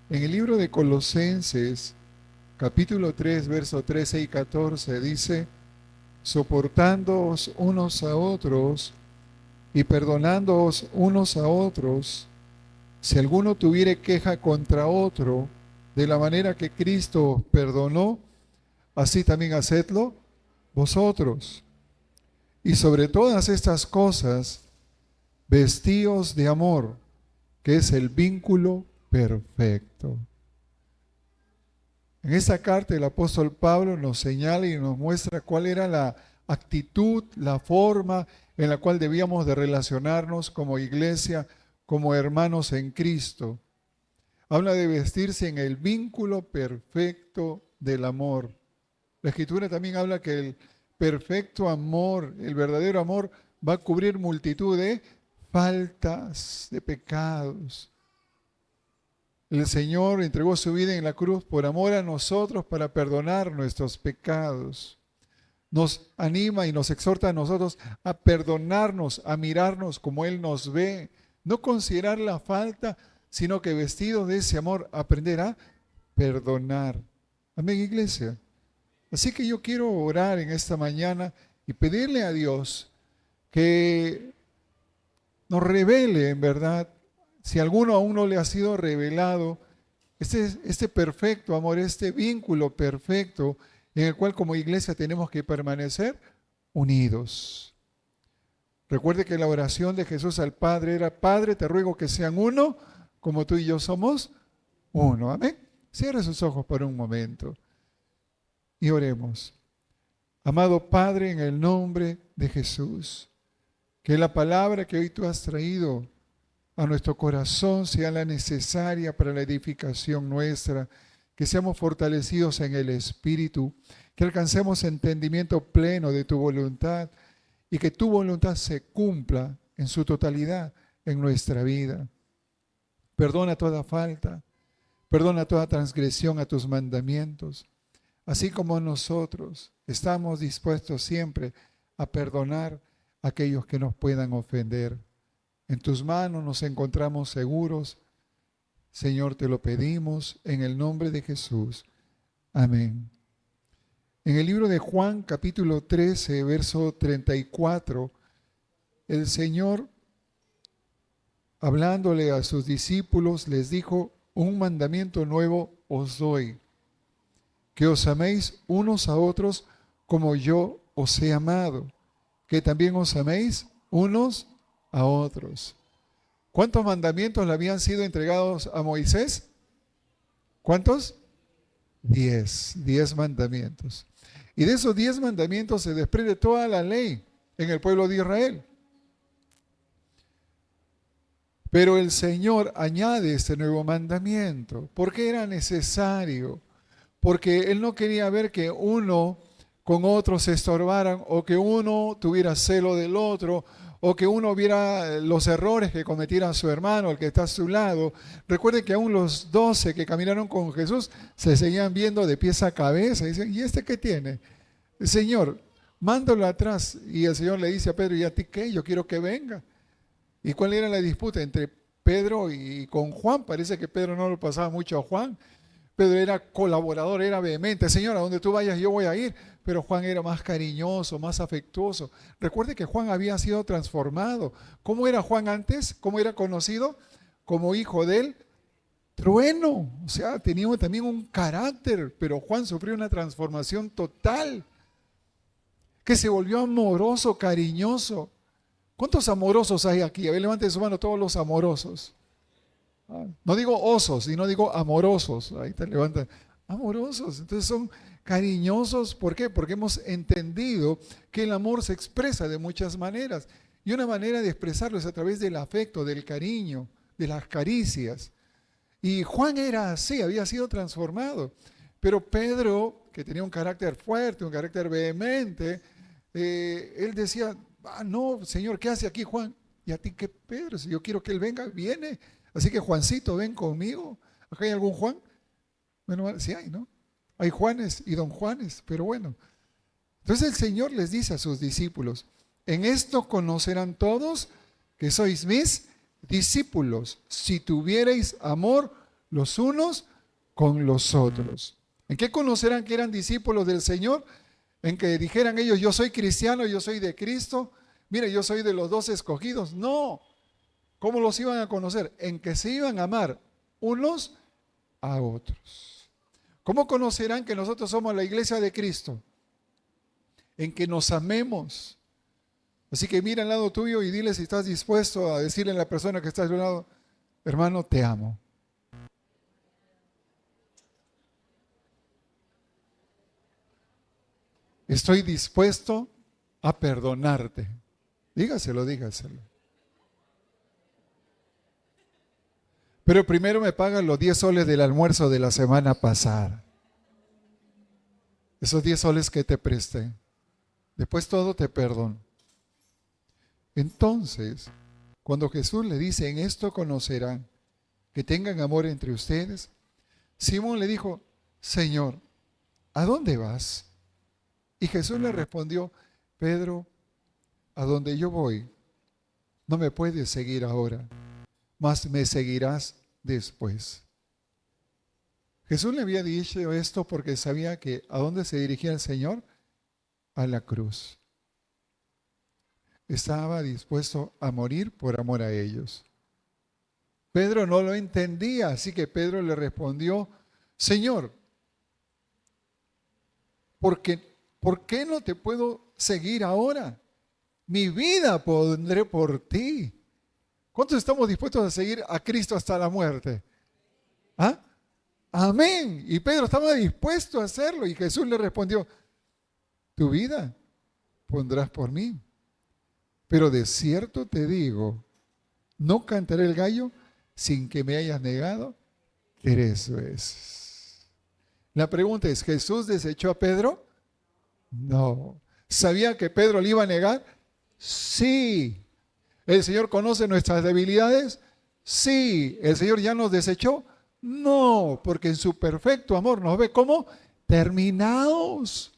En el libro de Colosenses, capítulo 3, versos 13 y 14, dice, soportándoos unos a otros y perdonándoos unos a otros, si alguno tuviere queja contra otro, de la manera que Cristo os perdonó, así también hacedlo vosotros. Y sobre todas estas cosas, vestíos de amor, que es el vínculo perfecto. En esta carta el apóstol Pablo nos señala y nos muestra cuál era la actitud, la forma en la cual debíamos de relacionarnos como iglesia, como hermanos en Cristo. Habla de vestirse en el vínculo perfecto del amor. La Escritura también habla que el perfecto amor, el verdadero amor, va a cubrir multitud de faltas, de pecados. El Señor entregó su vida en la cruz por amor a nosotros para perdonar nuestros pecados. Nos anima y nos exhorta a nosotros a perdonarnos, a mirarnos como Él nos ve, no considerar la falta, sino que vestidos de ese amor, aprender a perdonar. Amén, iglesia. Así que yo quiero orar en esta mañana y pedirle a Dios que nos revele en verdad, si alguno aún no le ha sido revelado, este perfecto amor, este vínculo perfecto en el cual como iglesia tenemos que permanecer unidos. Recuerde que la oración de Jesús al Padre era, Padre, te ruego que sean uno, como tú y yo somos uno. Amén. Cierre sus ojos por un momento y oremos. Amado Padre, en el nombre de Jesús, que la palabra que hoy tú has traído a nuestro corazón sea la necesaria para la edificación nuestra, que seamos fortalecidos en el Espíritu, que alcancemos entendimiento pleno de tu voluntad y que tu voluntad se cumpla en su totalidad en nuestra vida. Perdona toda falta, perdona toda transgresión a tus mandamientos, así como nosotros estamos dispuestos siempre a perdonar a aquellos que nos puedan ofender. En tus manos nos encontramos seguros. Señor, te lo pedimos en el nombre de Jesús. Amén. En el libro de Juan, capítulo 13, verso 34, el Señor, hablándole a sus discípulos, les dijo, un mandamiento nuevo os doy, que os améis unos a otros como yo os he amado, que también os améis unos a otros. ¿Cuántos mandamientos le habían sido entregados a Moisés? ¿Cuántos? 10 mandamientos. Y de esos 10 mandamientos se desprende toda la ley en el pueblo de Israel. Pero el Señor añade este nuevo mandamiento. ¿Por qué era necesario? Porque Él no quería ver que uno con otro se estorbaran o que uno tuviera celo del otro o que uno viera los errores que cometiera su hermano, el que está a su lado. Recuerden que aún los 12 que caminaron con Jesús se seguían viendo de pies a cabeza. Y dicen, ¿y este qué tiene? El Señor, mándalo atrás. Y el Señor le dice a Pedro, ¿y a ti qué? Yo quiero que venga. ¿Y cuál era la disputa entre Pedro y con Juan? Parece que Pedro no lo pasaba mucho a Juan. Pedro era colaborador, era vehemente. Señor, a donde tú vayas yo voy a ir. Pero Juan era más cariñoso, más afectuoso. Recuerde que Juan había sido transformado. ¿Cómo era Juan antes? ¿Cómo era conocido? Como hijo del trueno. O sea, tenía también un carácter. Pero Juan sufrió una transformación total. Que se volvió amoroso, cariñoso. ¿Cuántos amorosos hay aquí? A ver, levanten su mano todos los amorosos. No digo osos, sino digo amorosos. Ahí te levantan. Amorosos. Entonces son cariñosos. ¿Por qué? Porque hemos entendido que el amor se expresa de muchas maneras. Y una manera de expresarlo es a través del afecto, del cariño, de las caricias. Y Juan era así, había sido transformado. Pero Pedro, que tenía un carácter fuerte, un carácter vehemente, él decía, no, Señor, ¿qué hace aquí Juan? ¿Y a ti qué, Pedro? Si yo quiero que él venga, viene. Así que Juancito, ven conmigo. ¿Acá hay algún Juan? Bueno, sí hay, ¿no? Hay Juanes y don Juanes, pero bueno. Entonces el Señor les dice a sus discípulos, en esto conocerán todos que sois mis discípulos, si tuvierais amor los unos con los otros. ¿En qué conocerán que eran discípulos del Señor? En que dijeran ellos, yo soy cristiano, yo soy de Cristo, mire, yo soy de los 12 escogidos. No. ¿Cómo los iban a conocer? En que se iban a amar unos a otros. ¿Cómo conocerán que nosotros somos la iglesia de Cristo? En que nos amemos. Así que mira al lado tuyo y dile si estás dispuesto a decirle a la persona que está a tu lado, hermano, te amo. Estoy dispuesto a perdonarte. Dígaselo, dígaselo. Pero primero me pagan los 10 soles del almuerzo de la semana pasada. Esos 10 soles que te presté. Después todo te perdono. Entonces, cuando Jesús le dice, en esto conocerán que tengan amor entre ustedes, Simón le dijo, Señor, ¿a dónde vas? Y Jesús le respondió, Pedro, a donde yo voy, no me puedes seguir ahora, mas me seguirás después. Jesús le había dicho esto porque sabía que ¿a dónde se dirigía el Señor? A la cruz. Estaba dispuesto a morir por amor a ellos. Pedro no lo entendía, así que Pedro le respondió, Señor, ¿por qué no te puedo seguir ahora? Mi vida pondré por ti. ¿Cuántos estamos dispuestos a seguir a Cristo hasta la muerte? ¿Ah? Amén. Y Pedro estaba dispuesto a hacerlo y Jesús le respondió, tu vida pondrás por mí. Pero de cierto te digo, no cantaré el gallo sin que me hayas negado 3 veces. La pregunta es, ¿Jesús desechó a Pedro? No. ¿Sabía que Pedro le iba a negar? Sí. ¿El Señor conoce nuestras debilidades? Sí. ¿El Señor ya nos desechó? No, porque en su perfecto amor nos ve como terminados.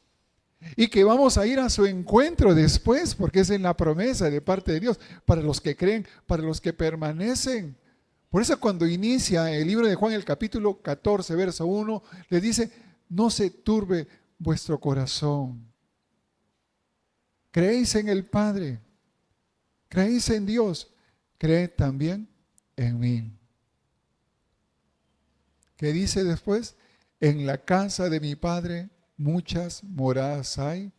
Y que vamos a ir a su encuentro después, porque es en la promesa de parte de Dios, para los que creen, para los que permanecen. Por eso cuando inicia el libro de Juan, el capítulo 14, verso 1, le dice, no se turbe vuestro corazón. Creéis en el Padre, creéis en Dios, creed también en mí. ¿Qué dice después? En la casa de mi Padre muchas moradas hay.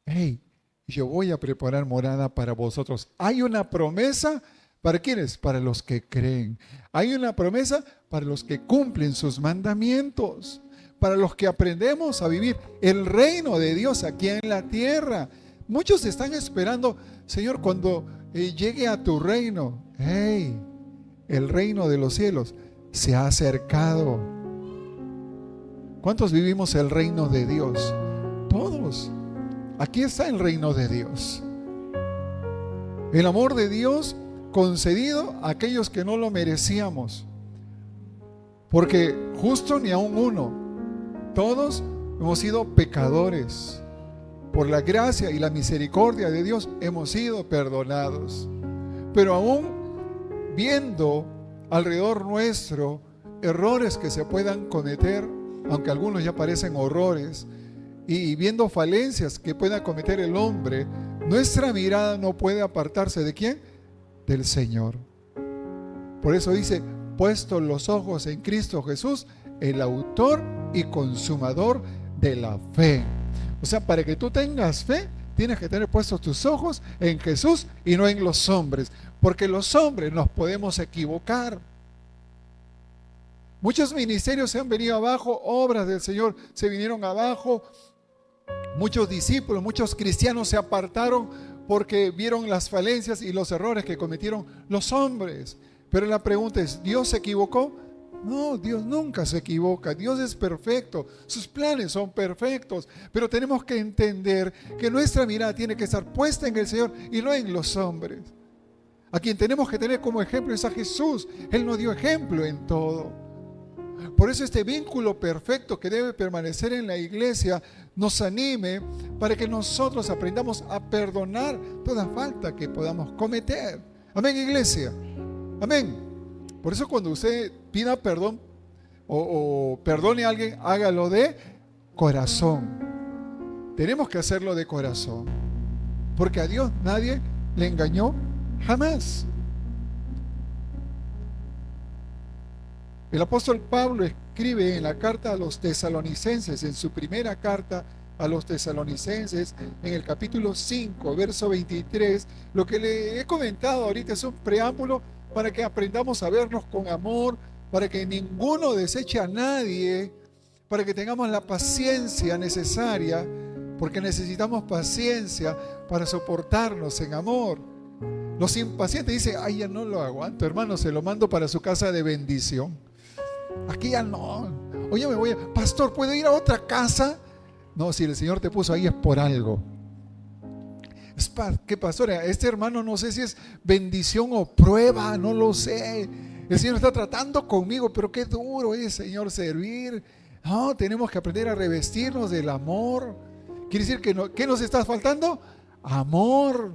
Hey, yo voy a preparar morada para vosotros. Hay una promesa, ¿para quiénes? Para los que creen. Hay una promesa para los que cumplen sus mandamientos, para los que aprendemos a vivir el reino de Dios aquí en la tierra. Muchos están esperando, Señor, cuando llegue a tu reino. Hey, el reino de los cielos se ha acercado. ¿Cuántos vivimos el reino de Dios? Todos. Aquí está el reino de Dios. El amor de Dios concedido a aquellos que no lo merecíamos. Porque justo ni aun uno. Todos hemos sido pecadores. Por la gracia y la misericordia de Dios hemos sido perdonados. Pero aún viendo alrededor nuestro errores que se puedan cometer, aunque algunos ya parecen horrores, y viendo falencias que pueda cometer el hombre, nuestra mirada no puede apartarse ¿de quién? Del Señor. Por eso dice, puestos los ojos en Cristo Jesús, el autor y consumador de la fe. O sea, para que tú tengas fe, tienes que tener puestos tus ojos en Jesús y no en los hombres, porque los hombres nos podemos equivocar. Muchos ministerios se han venido abajo, obras del Señor se vinieron abajo, muchos discípulos, muchos cristianos se apartaron porque vieron las falencias y los errores que cometieron los hombres. Pero la pregunta es, ¿Dios se equivocó? No, Dios nunca se equivoca, Dios es perfecto, sus planes son perfectos, pero tenemos que entender que nuestra mirada tiene que estar puesta en el Señor y no en los hombres. A quien tenemos que tener como ejemplo es a Jesús, Él nos dio ejemplo en todo. Por eso este vínculo perfecto que debe permanecer en la iglesia nos anime para que nosotros aprendamos a perdonar toda falta que podamos cometer. Amén, iglesia. Amén. Por eso cuando usted pida perdón o perdone a alguien, hágalo de corazón. Tenemos que hacerlo de corazón, porque a Dios nadie le engañó jamás. El apóstol Pablo escribe en la carta a los tesalonicenses, en su primera carta a los tesalonicenses, en el capítulo 5, verso 23, lo que le he comentado ahorita es un preámbulo para que aprendamos a vernos con amor, para que ninguno deseche a nadie, para que tengamos la paciencia necesaria, porque necesitamos paciencia para soportarnos en amor. Los impacientes dicen, ay, ya no lo aguanto, hermano, se lo mando para su casa de bendición. Aquí ya no. Oye, me voy pastor, ¿puedo ir a otra casa? No, si el Señor te puso ahí es por algo. ¿Qué pastor? Este hermano no sé si es bendición o prueba, no lo sé. El Señor está tratando conmigo, pero qué duro es, Señor, servir. No, tenemos que aprender a revestirnos del amor. Quiere decir que ¿qué nos está faltando? Amor.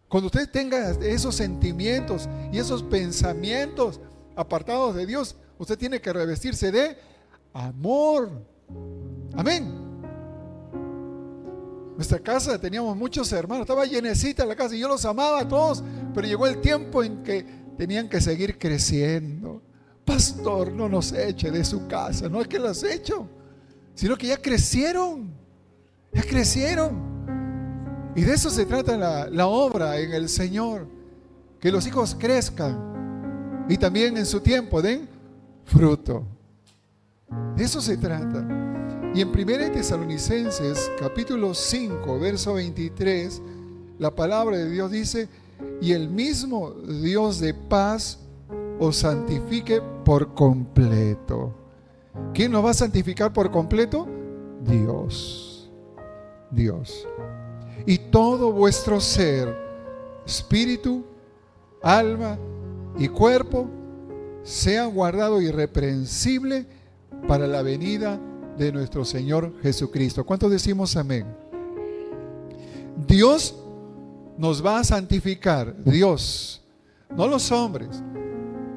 Cuando usted tenga esos sentimientos y esos pensamientos apartados de Dios, usted tiene que revestirse de amor. Amén. Nuestra casa teníamos muchos hermanos, estaba llenecita la casa y yo los amaba a todos, pero llegó el tiempo en que tenían que seguir creciendo. Pastor, no nos eche de su casa. No es que los echo, sino que ya crecieron. Ya crecieron. Y de eso se trata la obra en el Señor. Que los hijos crezcan y también en su tiempo den fruto. De eso se trata. Y en 1 Tesalonicenses capítulo 5 verso 23, la palabra de Dios dice: y el mismo Dios de paz os santifique por completo. ¿Quién nos va a santificar por completo? Dios. Dios. Y todo vuestro ser, espíritu, alma y cuerpo, sea guardado irreprensible para la venida de nuestro Señor Jesucristo. ¿Cuántos decimos amén? Dios nos va a santificar. Dios, no los hombres.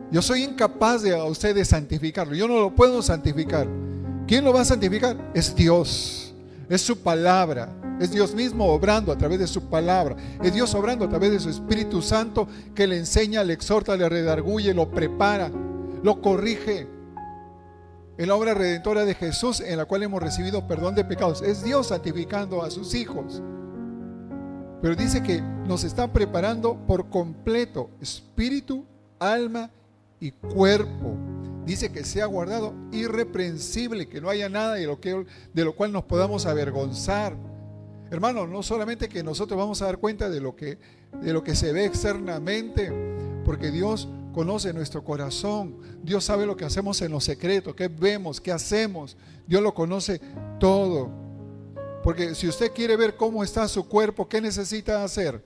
Yo soy incapaz de a ustedes santificarlo. Yo no lo puedo santificar. ¿Quién lo va a santificar? Es Dios. Es su palabra. Es Dios mismo obrando a través de su palabra. Es Dios obrando a través de su Espíritu Santo, que le enseña, le exhorta, le redarguye, lo prepara, lo corrige. En la obra redentora de Jesús, en la cual hemos recibido perdón de pecados. Es Dios santificando a sus hijos. Pero dice que nos está preparando por completo, espíritu, alma y cuerpo. Dice que sea guardado irreprensible, que no haya nada de lo cual nos podamos avergonzar. Hermano, no solamente que nosotros vamos a dar cuenta de lo que se ve externamente, porque Dios conoce nuestro corazón. Dios sabe lo que hacemos en lo secreto, qué vemos, qué hacemos. Dios lo conoce todo. Porque si usted quiere ver cómo está su cuerpo, ¿qué necesita hacer?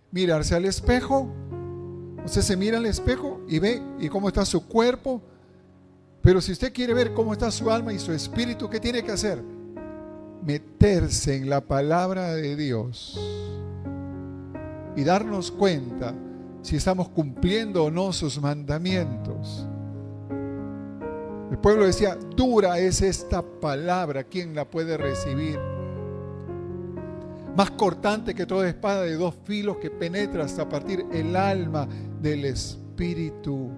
Mirarse al espejo. Usted se mira al espejo y ve y cómo está su cuerpo. Pero si usted quiere ver cómo está su alma y su espíritu, ¿qué tiene que hacer? Meterse en la palabra de Dios y darnos cuenta si estamos cumpliendo o no sus mandamientos. El pueblo decía: dura es esta palabra, ¿quién la puede recibir? Más cortante que toda espada de dos filos, que penetra hasta partir el alma del espíritu.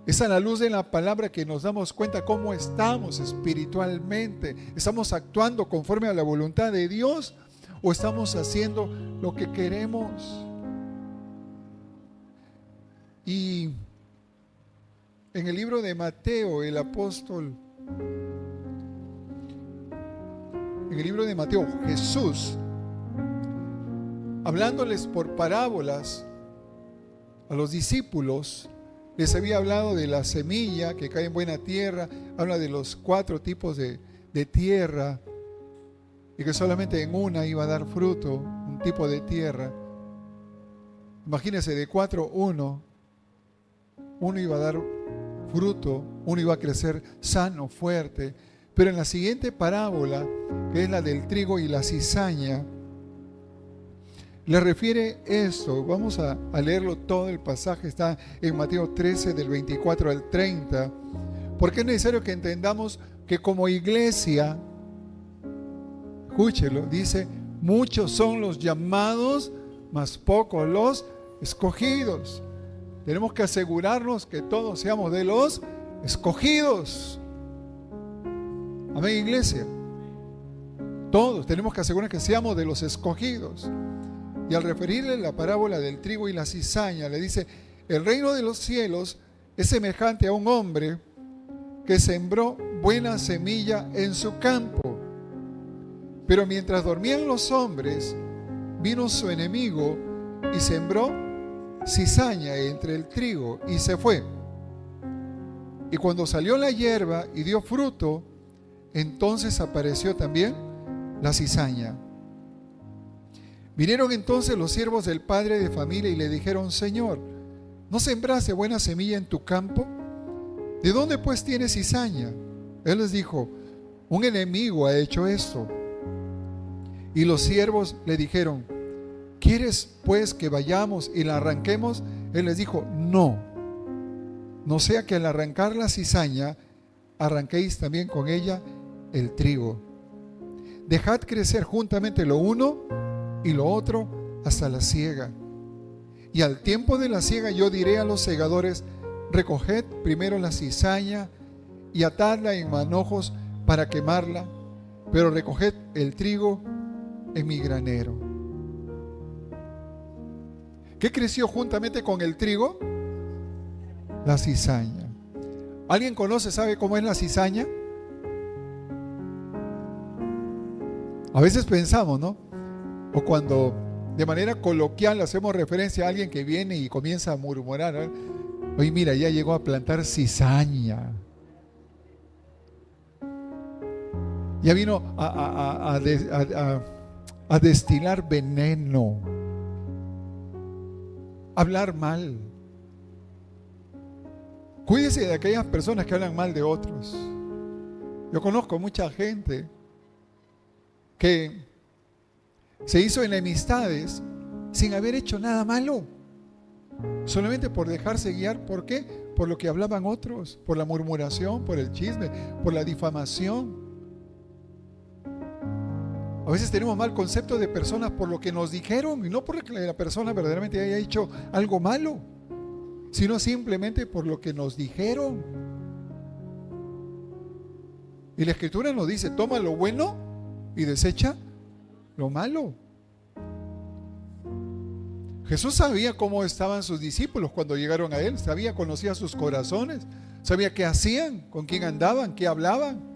Es a la luz de la palabra que nos damos cuenta cómo estamos espiritualmente. ¿Estamos actuando conforme a la voluntad de Dios o estamos haciendo lo que queremos? Y en el libro de Mateo, el apóstol, en el libro de Mateo, Jesús, hablándoles por parábolas a los discípulos, les había hablado de la semilla que cae en buena tierra. Habla de los 4 tipos de tierra, y que solamente en una iba a dar fruto, un tipo de tierra. Imagínense, de 4, uno iba a dar fruto, uno iba a crecer sano, fuerte. Pero en la siguiente parábola, que es la del trigo y la cizaña, le refiere esto. Vamos a leerlo todo, el pasaje está en Mateo 13 del 24 al 30, porque es necesario que entendamos que como iglesia, escúchelo, dice, muchos son los llamados, mas pocos los escogidos. Tenemos que asegurarnos que todos seamos de los escogidos. Amén, iglesia. Todos tenemos que asegurar que seamos de los escogidos. Y al referirle la parábola del trigo y la cizaña, le dice, el reino de los cielos es semejante a un hombre que sembró buena semilla en su campo. Pero mientras dormían los hombres, vino su enemigo y sembró cizaña entre el trigo y se fue. Y cuando salió la hierba y dio fruto, entonces apareció también la cizaña. Vinieron entonces los siervos del padre de familia y le dijeron, Señor, ¿no sembraste buena semilla en tu campo? ¿De dónde pues tienes cizaña? Él les dijo, un enemigo ha hecho esto. Y los siervos le dijeron, ¿quieres pues que vayamos y la arranquemos? Él les dijo, no sea que al arrancar la cizaña, arranquéis también con ella el trigo. Dejad crecer juntamente lo uno y lo otro hasta la siega. Y al tiempo de la siega yo diré a los segadores, recoged primero la cizaña y atadla en manojos para quemarla, pero recoged el trigo en mi granero. ¿Qué creció juntamente con el trigo? La cizaña. ¿Alguien conoce, sabe cómo es la cizaña? A veces pensamos, ¿no? O cuando de manera coloquial hacemos referencia a alguien que viene y comienza a murmurar, ¿no? Oye, mira, ya llegó a plantar cizaña. Ya vino a destilar veneno. Hablar mal. Cuídese de aquellas personas que hablan mal de otros. Yo conozco mucha gente que se hizo enemistades sin haber hecho nada malo, solamente por dejarse guiar. ¿Por qué? Por lo que hablaban otros, por la murmuración, por el chisme, por la difamación. A veces tenemos mal concepto de personas por lo que nos dijeron y no por que la persona verdaderamente haya hecho algo malo, sino simplemente por lo que nos dijeron. Y la Escritura nos dice, toma lo bueno y desecha lo malo. Jesús sabía cómo estaban sus discípulos cuando llegaron a Él, conocía sus corazones, sabía qué hacían, con quién andaban, qué hablaban.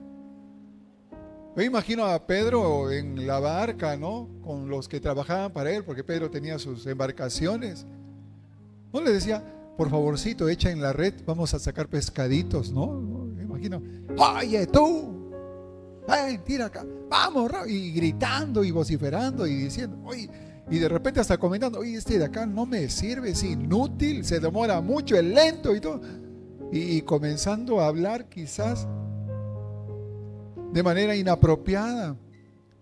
Yo imagino a Pedro en la barca, ¿no? Con los que trabajaban para él, porque Pedro tenía sus embarcaciones. No le decía, por favorcito, echa en la red, vamos a sacar pescaditos, ¿no? Me imagino, oye tú, tira acá, vamos, y gritando y vociferando y diciendo, oye, y de repente hasta comentando, oye, este de acá no me sirve, es inútil, se demora mucho, es lento y todo. Y comenzando a hablar quizás de manera inapropiada.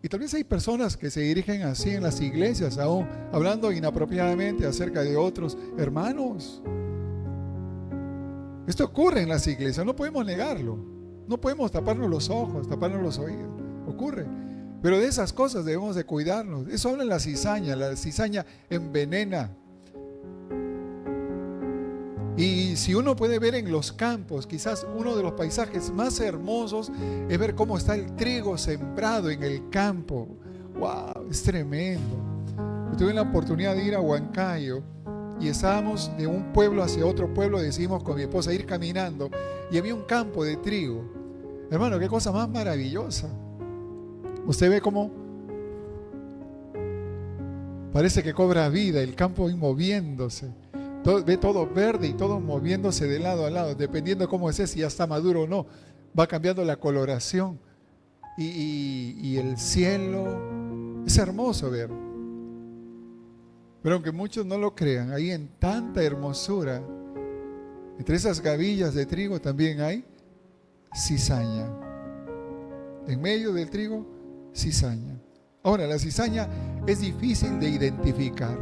Y tal vez hay personas que se dirigen así en las iglesias, aún hablando inapropiadamente acerca de otros hermanos. Esto ocurre en las iglesias, no podemos negarlo, no podemos taparnos los ojos, taparnos los oídos, ocurre. Pero de esas cosas debemos de cuidarnos. Eso habla la cizaña envenena. Y si uno puede ver en los campos, quizás uno de los paisajes más hermosos es ver cómo está el trigo sembrado en el campo. ¡Wow! Es tremendo. Yo tuve la oportunidad de ir a Huancayo y estábamos de un pueblo hacia otro pueblo, decidimos con mi esposa ir caminando y había un campo de trigo. Hermano, qué cosa más maravillosa. Usted ve cómo parece que cobra vida el campo moviéndose. Ve todo verde y todo moviéndose de lado a lado, dependiendo cómo es, si ya está maduro o no, va cambiando la coloración y el cielo, es hermoso ver. Pero aunque muchos no lo crean, ahí en tanta hermosura, entre esas gavillas de trigo también hay cizaña. En medio del trigo, cizaña. Ahora, la cizaña es difícil de identificar.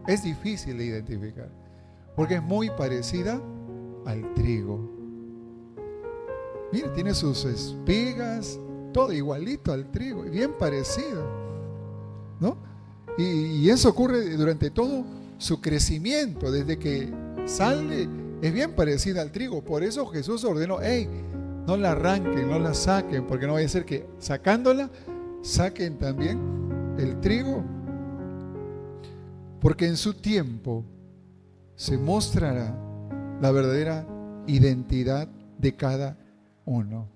Es difícil de identificar. Porque es muy parecida al trigo. Mira, tiene sus espigas, todo igualito al trigo, bien parecido, ¿no? Y eso ocurre durante todo su crecimiento, desde que sale, es bien parecida al trigo. Por eso Jesús ordenó, hey, no la arranquen, no la saquen, porque no vaya a ser que sacándola, saquen también el trigo. Porque en su tiempo se mostrará la verdadera identidad de cada uno.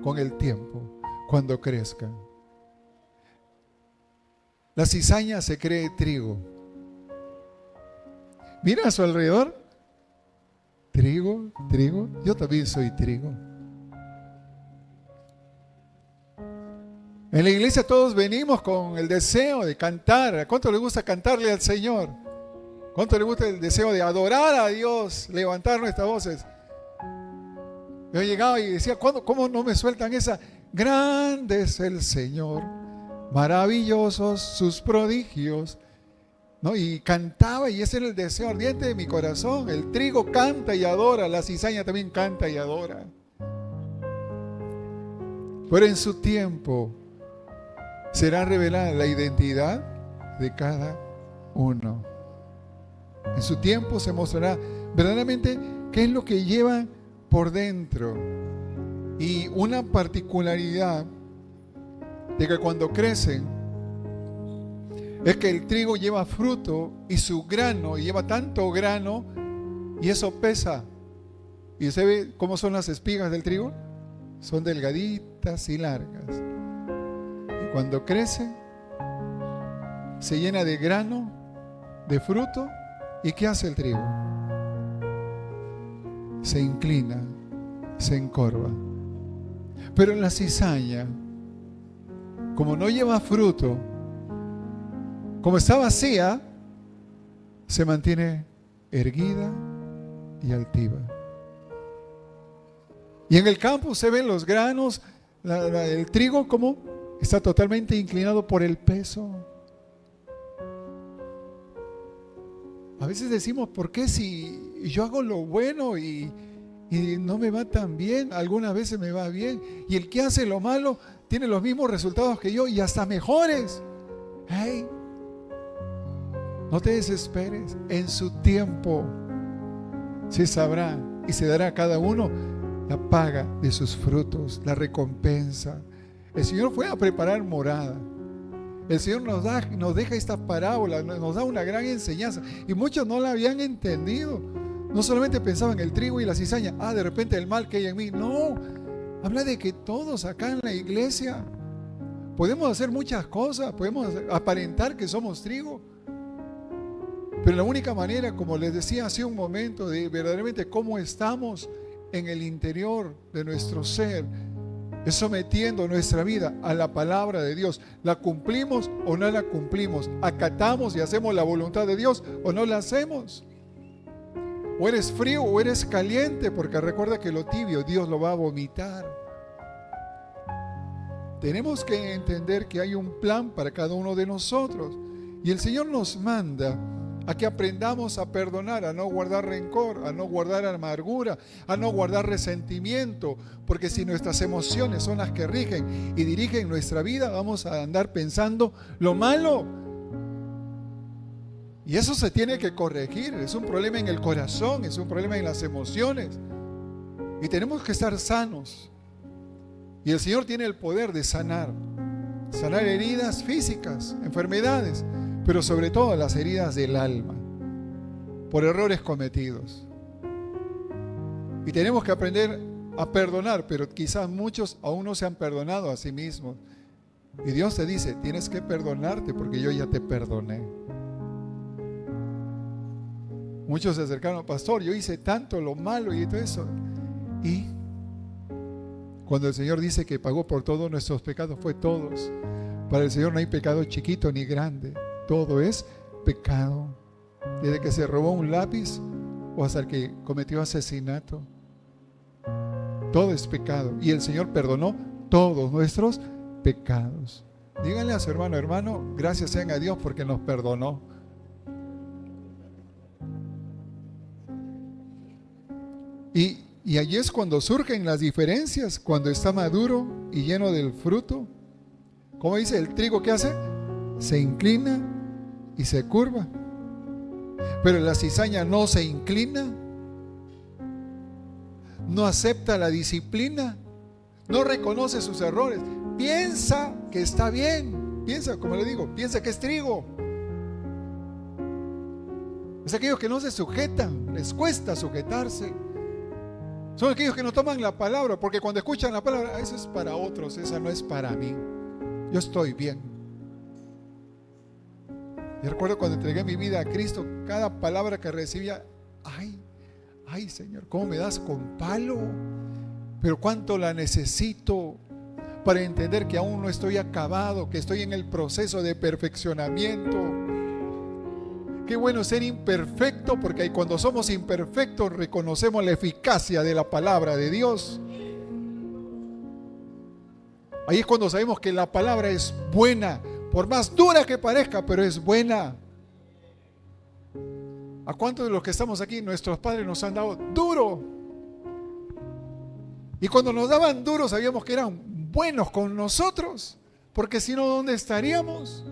Con el tiempo, cuando crezcan. La cizaña se cree trigo. Mira a su alrededor. Trigo, trigo. Yo también soy trigo. En la iglesia todos venimos con el deseo de cantar. ¿Cuánto le gusta cantarle al Señor? ¿Cuánto le gusta el deseo de adorar a Dios? Levantar nuestras voces. Yo llegaba y decía, ¿cómo no me sueltan esa? Grande es el Señor, maravillosos sus prodigios, ¿no? Y cantaba, y ese era el deseo ardiente de mi corazón. El trigo canta y adora, la cizaña también canta y adora. Pero en su tiempo será revelada la identidad de cada uno. En su tiempo se mostrará verdaderamente qué es lo que llevan por dentro. Y una particularidad de que cuando crecen es que el trigo lleva fruto y su grano, y lleva tanto grano, y eso pesa. ¿Y usted ve cómo son las espigas del trigo? Son delgaditas y largas. Y cuando crece, se llena de grano, de fruto. ¿Y qué hace el trigo? Se inclina, se encorva. Pero la cizaña, como no lleva fruto, como está vacía, se mantiene erguida y altiva. Y en el campo se ven los granos, el trigo como está totalmente inclinado por el peso. A veces decimos, ¿por qué si yo hago lo bueno y no me va tan bien? Algunas veces me va bien. Y el que hace lo malo tiene los mismos resultados que yo y hasta mejores. Hey, no te desesperes. En su tiempo se sabrá y se dará a cada uno la paga de sus frutos, la recompensa. El Señor fue a preparar morada. El Señor nos deja esta parábola, nos da una gran enseñanza. Y muchos no la habían entendido. No solamente pensaban en el trigo y la cizaña. De repente el mal que hay en mí. No, habla de que todos acá en la iglesia podemos hacer muchas cosas. Podemos aparentar que somos trigo. Pero la única manera, como les decía hace un momento, de verdaderamente cómo estamos en el interior de nuestro ser, es sometiendo nuestra vida a la palabra de Dios. ¿La cumplimos o no la cumplimos? ¿Acatamos y hacemos la voluntad de Dios o no la hacemos? O eres frío o eres caliente, porque recuerda que lo tibio Dios lo va a vomitar. Tenemos que entender que hay un plan para cada uno de nosotros. Y el Señor nos manda a que aprendamos a perdonar, a no guardar rencor, a no guardar amargura, a no guardar resentimiento, porque si nuestras emociones son las que rigen y dirigen nuestra vida, vamos a andar pensando lo malo. Y eso se tiene que corregir. Es un problema en el corazón, es un problema en las emociones. Y tenemos que estar sanos. Y el Señor tiene el poder de sanar heridas físicas, enfermedades, pero sobre todo las heridas del alma, por errores cometidos. Y tenemos que aprender a perdonar, pero quizás muchos aún no se han perdonado a sí mismos. Y Dios te dice, tienes que perdonarte porque yo ya te perdoné. Muchos se acercaron, pastor, yo hice tanto lo malo y todo eso. Y cuando el Señor dice que pagó por todos nuestros pecados, fue todos. Para el Señor no hay pecado chiquito ni grande. Todo es pecado. Desde que se robó un lápiz o hasta el que cometió asesinato. Todo es pecado. Y el Señor perdonó todos nuestros pecados. Díganle a su hermano, hermano, gracias sean a Dios porque nos perdonó. Y allí es cuando surgen las diferencias, cuando está maduro y lleno del fruto. ¿Cómo dice? El trigo, ¿qué hace? Se inclina y se curva. Pero la cizaña no se inclina, no acepta la disciplina, no reconoce sus errores, piensa que está bien, piensa, como le digo, piensa que es trigo. Es aquellos que no se sujetan, les cuesta sujetarse. Son aquellos que no toman la palabra, porque cuando escuchan la palabra, eso es para otros, esa no es para mí. Yo estoy bien. Y recuerdo cuando entregué mi vida a Cristo, cada palabra que recibía, ay Señor, ¿cómo me das con palo? Pero cuánto la necesito para entender que aún no estoy acabado, que estoy en el proceso de perfeccionamiento. Qué bueno ser imperfecto, porque cuando somos imperfectos reconocemos la eficacia de la palabra de Dios. Ahí es cuando sabemos que la palabra es buena, por más dura que parezca, pero es buena. ¿A cuántos de los que estamos aquí, nuestros padres nos han dado duro? Y cuando nos daban duro sabíamos que eran buenos con nosotros, porque si no, ¿dónde estaríamos?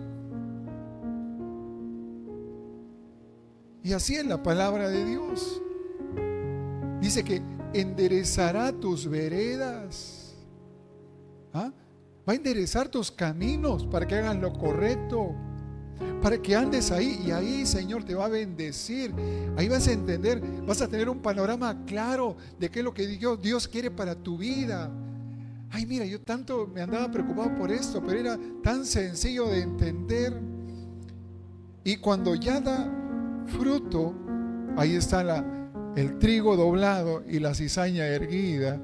Y así es la palabra de Dios. Dice que enderezará tus veredas. ¿Ah? Va a enderezar tus caminos para que hagas lo correcto, para que andes ahí, y ahí, Señor, te va a bendecir. Ahí vas a entender, vas a tener un panorama claro de qué es lo que Dios quiere para tu vida. Ay, mira, yo tanto me andaba preocupado por esto, pero era tan sencillo de entender. Y cuando ya da fruto, ahí está el trigo doblado y la cizaña erguida,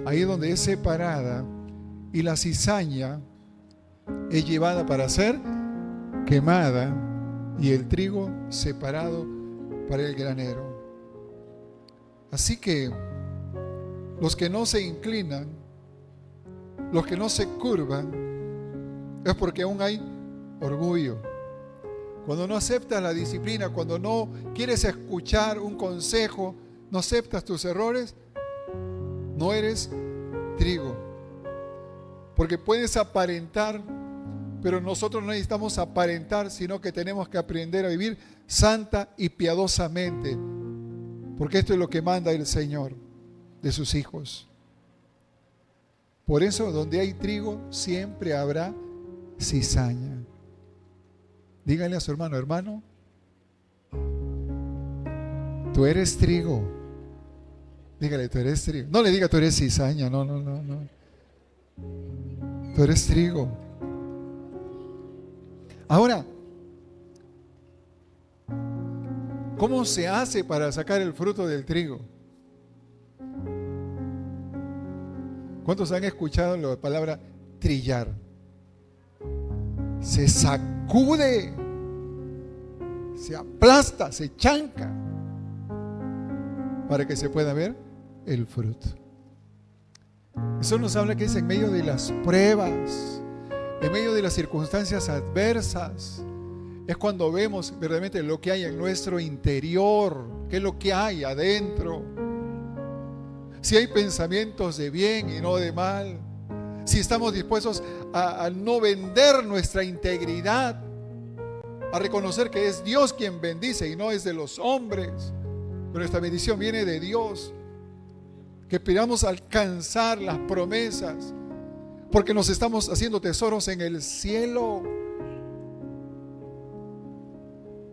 ahí donde es separada, y la cizaña es llevada para ser quemada y el trigo separado para el granero. Así que los que no se inclinan, los que no se curvan, es porque aún hay orgullo. Cuando no aceptas la disciplina, cuando no quieres escuchar un consejo, no aceptas tus errores, no eres trigo. Porque puedes aparentar, pero nosotros no necesitamos aparentar, sino que tenemos que aprender a vivir santa y piadosamente. Porque esto es lo que manda el Señor de sus hijos. Por eso, donde hay trigo, siempre habrá cizaña. Díganle a su hermano, hermano, tú eres trigo. Dígale, tú eres trigo. No le diga, tú eres cizaña, no. Tú eres trigo. Ahora, ¿cómo se hace para sacar el fruto del trigo? ¿Cuántos han escuchado la palabra trillar? Se sacude, se aplasta, se chanca para que se pueda ver el fruto. Eso nos habla que es en medio de las pruebas, en medio de las circunstancias adversas, es cuando vemos verdaderamente lo que hay en nuestro interior, qué es lo que hay adentro. Si hay pensamientos de bien y no de mal, si estamos dispuestos a no vender nuestra integridad, a reconocer que es Dios quien bendice y no es de los hombres, pero nuestra bendición viene de Dios, que esperamos alcanzar las promesas, porque nos estamos haciendo tesoros en el cielo.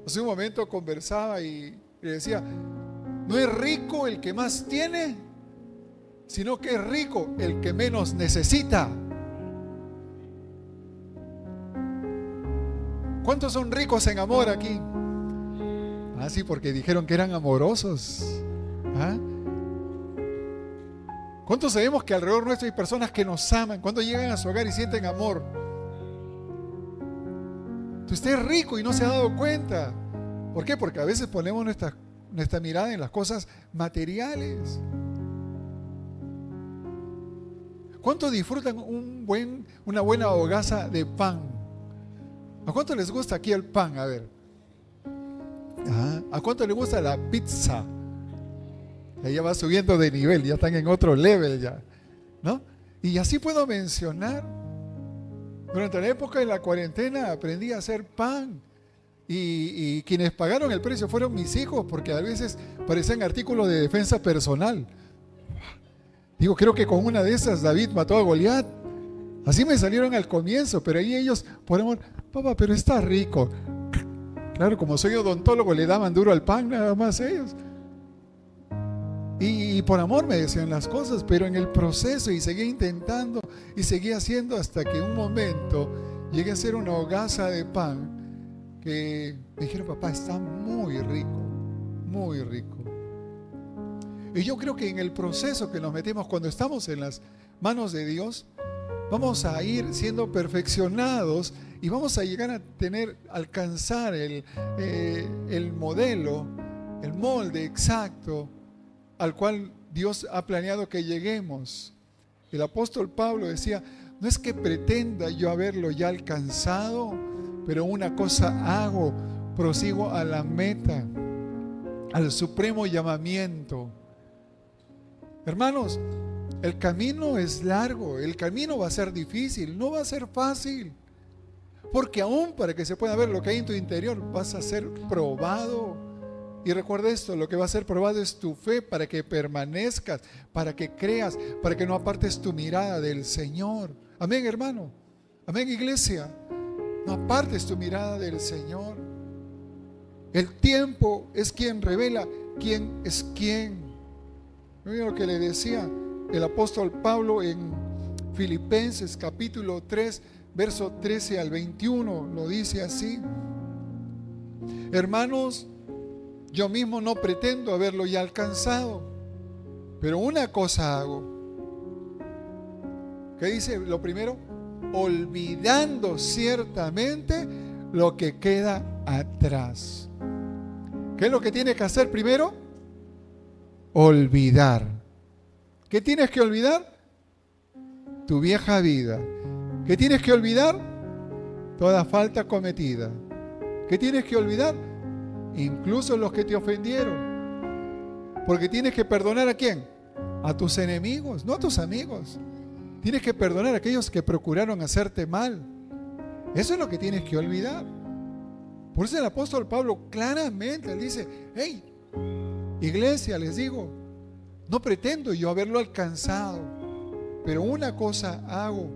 Hace un momento conversaba y le decía, no es rico el que más tiene, sino que es rico el que menos necesita. ¿Cuántos son ricos en amor aquí? Ah, sí, porque dijeron que eran amorosos. ¿Ah? ¿Cuántos sabemos que alrededor nuestro hay personas que nos aman? ¿Cuántos llegan a su hogar y sienten amor? Usted es rico y no se ha dado cuenta. ¿Por qué? Porque a veces ponemos nuestra mirada en las cosas materiales. ¿Cuánto disfrutan una buena hogaza de pan? ¿A cuánto les gusta aquí el pan? A ver. ¿A cuánto les gusta la pizza? Ella va subiendo de nivel, ya están en otro level ya, ¿no? Y así puedo mencionar. Durante la época de la cuarentena aprendí a hacer pan. Y quienes pagaron el precio fueron mis hijos, porque a veces parecían artículos de defensa personal. Digo, creo que con una de esas David mató a Goliat. Así me salieron al comienzo, pero ahí ellos, por amor, papá, pero está rico. Claro, como soy odontólogo, le daban duro al pan nada más ellos. Y por amor me decían las cosas, pero en el proceso, y seguía intentando, y seguía haciendo, hasta que en un momento llegué a hacer una hogaza de pan, que me dijeron, papá, está muy rico, muy rico. Y yo creo que en el proceso que nos metemos cuando estamos en las manos de Dios, vamos a ir siendo perfeccionados y vamos a llegar a alcanzar el modelo, el molde exacto al cual Dios ha planeado que lleguemos. El apóstol Pablo decía, no es que pretenda yo haberlo ya alcanzado, pero una cosa hago, prosigo a la meta, al supremo llamamiento. Hermanos, el camino es largo, el camino va a ser difícil, no va a ser fácil, porque aún para que se pueda ver lo que hay en tu interior, vas a ser probado. Y recuerda esto, lo que va a ser probado es tu fe, para que permanezcas, para que creas, para que no apartes tu mirada del Señor. Amén, hermano. Amén, iglesia. No apartes tu mirada del Señor. El tiempo es quien revela quién es quién. Miren lo que le decía el apóstol Pablo en Filipenses capítulo 3, verso 13 al 21. Lo dice así: hermanos, yo mismo no pretendo haberlo ya alcanzado, pero una cosa hago. ¿Qué dice? Lo primero, olvidando ciertamente lo que queda atrás. ¿Qué es lo que tienes que hacer primero? Olvidar. ¿Qué tienes que olvidar? Tu vieja vida. ¿Qué tienes que olvidar? Toda falta cometida. ¿Qué tienes que olvidar? Incluso los que te ofendieron. Porque tienes que perdonar ¿a quién? A tus enemigos, no a tus amigos. Tienes que perdonar a aquellos que procuraron hacerte mal. Eso es lo que tienes que olvidar. Por eso el apóstol Pablo claramente él dice: hey, iglesia, les digo, no pretendo yo haberlo alcanzado, pero una cosa hago,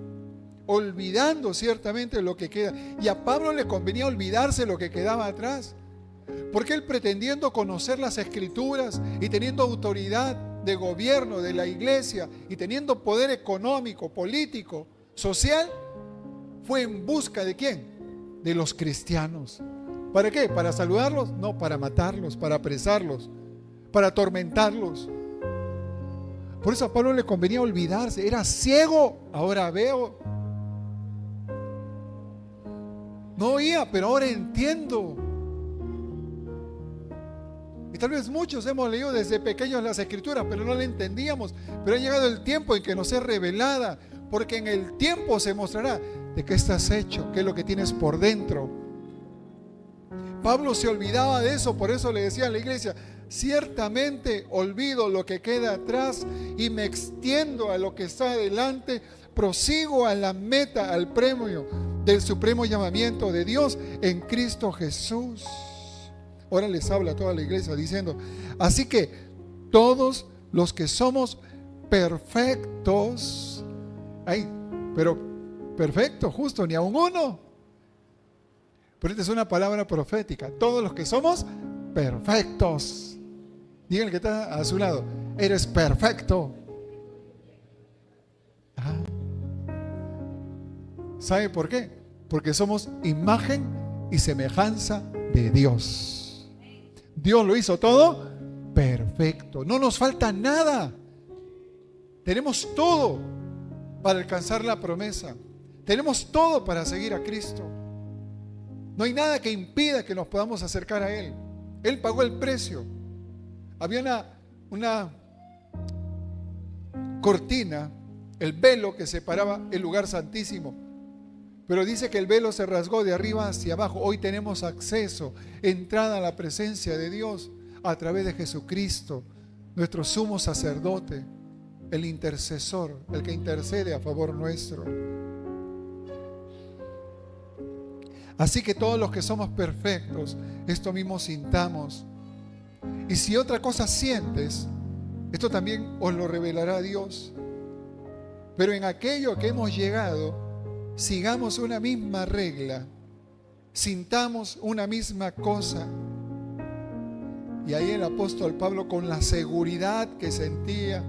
olvidando ciertamente lo que queda. Y a Pablo le convenía olvidarse lo que quedaba atrás, porque él, pretendiendo conocer las Escrituras y teniendo autoridad de gobierno de la iglesia y teniendo poder económico, político, social, fue en busca ¿de quién? De los cristianos. ¿Para qué? ¿Para saludarlos? No, para matarlos, para apresarlos, para atormentarlos. Por eso a Pablo le convenía olvidarse. Era ciego, ahora veo. No oía, pero ahora entiendo. Y tal vez muchos hemos leído desde pequeños las Escrituras, pero no la entendíamos. Pero ha llegado el tiempo en que nos es revelada, porque en el tiempo se mostrará de qué estás hecho, qué es lo que tienes por dentro. Pablo se olvidaba de eso, por eso le decía a la iglesia: ciertamente olvido lo que queda atrás y me extiendo a lo que está adelante, prosigo a la meta, al premio del supremo llamamiento de Dios en Cristo Jesús. Ahora les habla a toda la iglesia diciendo: así que todos los que somos perfectos, pero perfecto, justo, ni a un uno. Pero esta es una palabra profética. Todos los que somos perfectos. Díganle que está a su lado: eres perfecto. ¿Sabe por qué? Porque somos imagen y semejanza de Dios. Dios lo hizo todo perfecto. No nos falta nada. Tenemos todo para alcanzar la promesa. Tenemos todo para seguir a Cristo. No hay nada que impida que nos podamos acercar a Él. Él pagó el precio. Había una cortina el velo que separaba el lugar santísimo. Pero dice que el velo se rasgó de arriba hacia abajo. Hoy tenemos acceso, entrada a la presencia de Dios a través de Jesucristo, nuestro sumo sacerdote, el intercesor, el que intercede a favor nuestro. Así que todos los que somos perfectos, esto mismo sintamos. Y si otra cosa sientes, esto también os lo revelará Dios. Pero en aquello que hemos llegado, sigamos una misma regla, sintamos una misma cosa. Y ahí el apóstol Pablo, con la seguridad que sentía,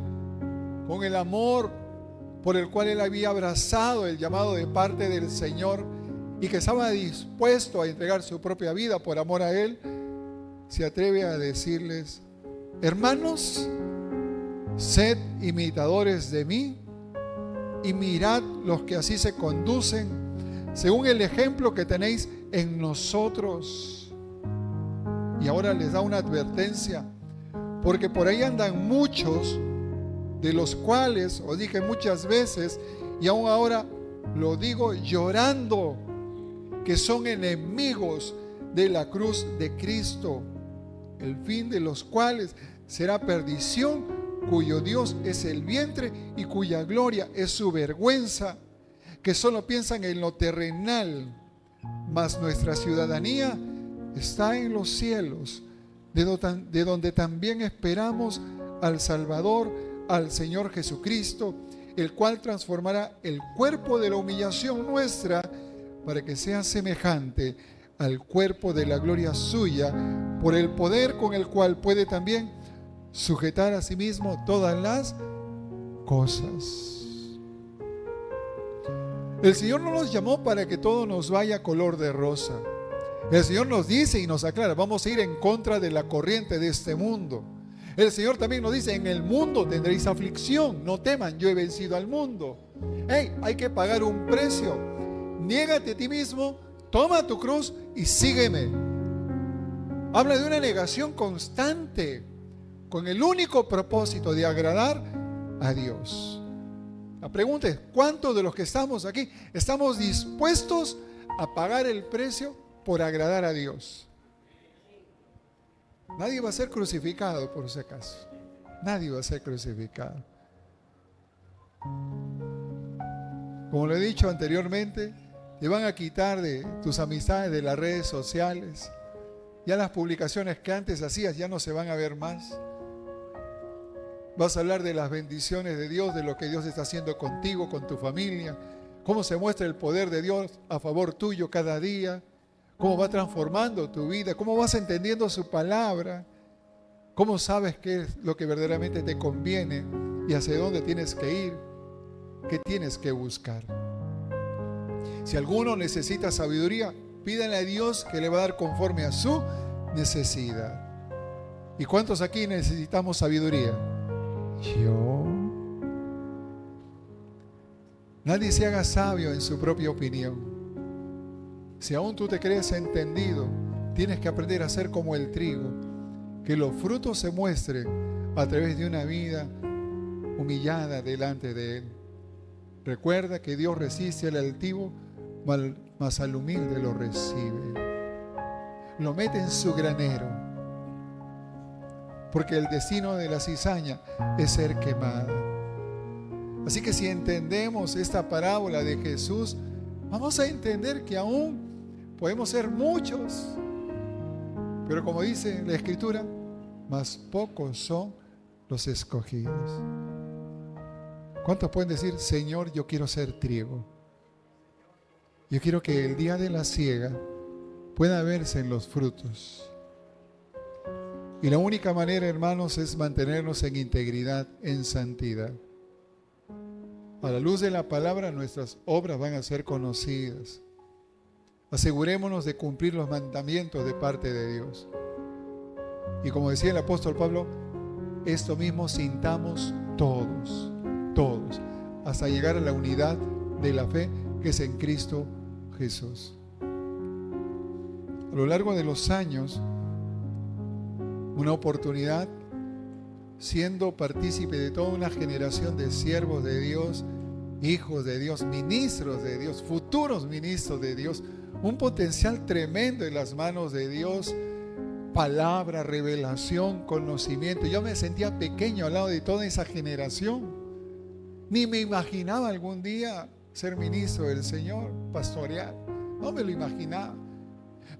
con el amor por el cual él había abrazado el llamado de parte del Señor y que estaba dispuesto a entregar su propia vida por amor a él, se atreve a decirles: hermanos, sed imitadores de mí y mirad los que así se conducen, según el ejemplo que tenéis en nosotros. Y ahora les da una advertencia, porque por ahí andan muchos, de los cuales os dije muchas veces, y aún ahora lo digo llorando, que son enemigos de la cruz de Cristo, el fin de los cuales será perdición, cuyo Dios es el vientre y cuya gloria es su vergüenza, que solo piensan en lo terrenal, mas nuestra ciudadanía está en los cielos, de donde también esperamos al Salvador, al Señor Jesucristo, el cual transformará el cuerpo de la humillación nuestra para que sea semejante al cuerpo de la gloria suya, por el poder con el cual puede también sujetar a sí mismo todas las cosas. El Señor no nos llamó para que todo nos vaya color de rosa. El Señor nos dice y nos aclara: vamos a ir en contra de la corriente de este mundo. El Señor también nos dice: en el mundo tendréis aflicción, no teman, yo he vencido al mundo. Hay que pagar un precio. Niégate a ti mismo, toma tu cruz y sígueme. Habla de una negación constante, con el único propósito de agradar a Dios. La pregunta es: ¿cuántos de los que estamos aquí estamos dispuestos a pagar el precio por agradar a Dios? Nadie va a ser crucificado, por si acaso. Nadie va a ser crucificado. Como lo he dicho anteriormente, te van a quitar de tus amistades de las redes sociales. Ya las publicaciones que antes hacías ya no se van a ver más. Vas a hablar de las bendiciones de Dios, de lo que Dios está haciendo contigo, con tu familia, cómo se muestra el poder de Dios a favor tuyo cada día, cómo va transformando tu vida, cómo vas entendiendo su palabra, cómo sabes qué es lo que verdaderamente te conviene y hacia dónde tienes que ir, qué tienes que buscar. Si alguno necesita sabiduría, pídanle a Dios, que le va a dar conforme a su necesidad. ¿Y cuántos aquí necesitamos sabiduría? Yo. Nadie se haga sabio en su propia opinión. Si aún tú te crees entendido, tienes que aprender a ser como el trigo, que los frutos se muestren a través de una vida humillada delante de Él. Recuerda que Dios resiste al altivo, mas al humilde lo recibe. Lo mete en su granero, porque el destino de la cizaña es ser quemada. Así que si entendemos esta parábola de Jesús, vamos a entender que aún podemos ser muchos, pero como dice la Escritura, más pocos son los escogidos. ¿Cuántos pueden decir: Señor, yo quiero ser trigo? Yo quiero que el día de la siega pueda verse en los frutos. Y la única manera, hermanos, es mantenernos en integridad, en santidad. A la luz de la palabra, nuestras obras van a ser conocidas. Asegurémonos de cumplir los mandamientos de parte de Dios. Y como decía el apóstol Pablo, esto mismo sintamos todos, hasta llegar a la unidad de la fe que es en Cristo Jesús. A lo largo de los años, una oportunidad, siendo partícipe de toda una generación de siervos de Dios, hijos de Dios, ministros de Dios, futuros ministros de Dios, un potencial tremendo en las manos de Dios, palabra, revelación, conocimiento. Yo me sentía pequeño al lado de toda esa generación, ni me imaginaba algún día ser ministro del Señor, pastorear, no me lo imaginaba.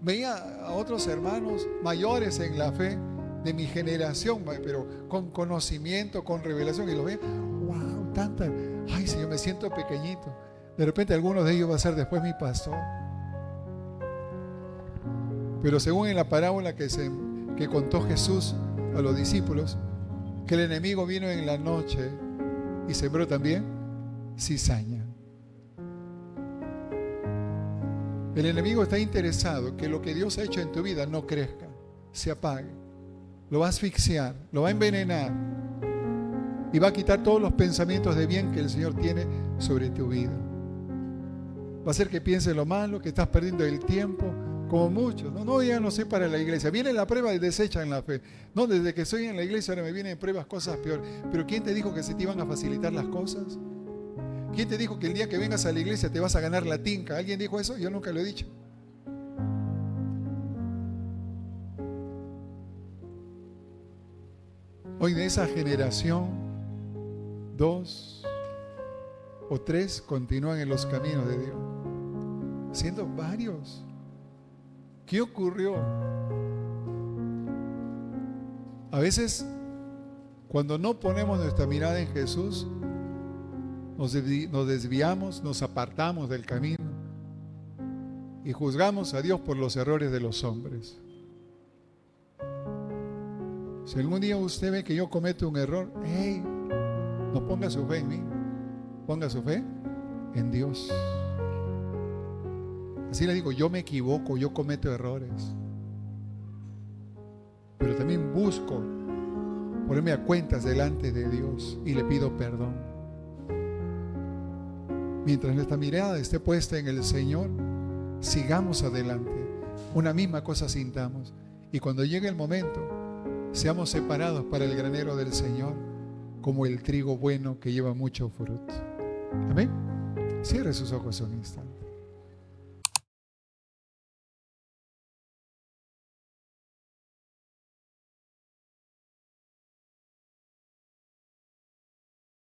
Veía a otros hermanos mayores en la fe de mi generación, pero con conocimiento, con revelación, y lo veía, wow, tanta, ay Señor, me siento pequeñito. De repente alguno de ellos va a ser después mi pastor. Pero según en la parábola que contó Jesús a los discípulos, que el enemigo vino en la noche y sembró también cizaña. El enemigo está interesado que lo que Dios ha hecho en tu vida no crezca, se apague. Lo va a asfixiar, lo va a envenenar y va a quitar todos los pensamientos de bien que el Señor tiene sobre tu vida. Va a hacer que pienses lo malo, que estás perdiendo el tiempo, como muchos. No, ya no soy para la iglesia. Viene la prueba y desechan la fe. No, desde que estoy en la iglesia ahora me vienen pruebas, cosas peores. Pero ¿quién te dijo que se te iban a facilitar las cosas? ¿Quién te dijo que el día que vengas a la iglesia te vas a ganar la tinca? ¿Alguien dijo eso? Yo nunca lo he dicho. Hoy de esa generación, 2 o 3 continúan en los caminos de Dios, siendo varios. ¿Qué ocurrió? A veces, cuando no ponemos nuestra mirada en Jesús, nos desviamos, nos apartamos del camino y juzgamos a Dios por los errores de los hombres. Si algún día usted ve que yo cometo un error, hey, no ponga su fe en mí, ponga su fe en Dios. Así le digo, yo me equivoco, yo cometo errores, pero también busco ponerme a cuentas delante de Dios y le pido perdón. Mientras nuestra mirada esté puesta en el Señor, sigamos adelante, una misma cosa sintamos, y cuando llegue el momento, seamos separados para el granero del Señor, como el trigo bueno que lleva mucho fruto. Amén. Cierre sus ojos un instante.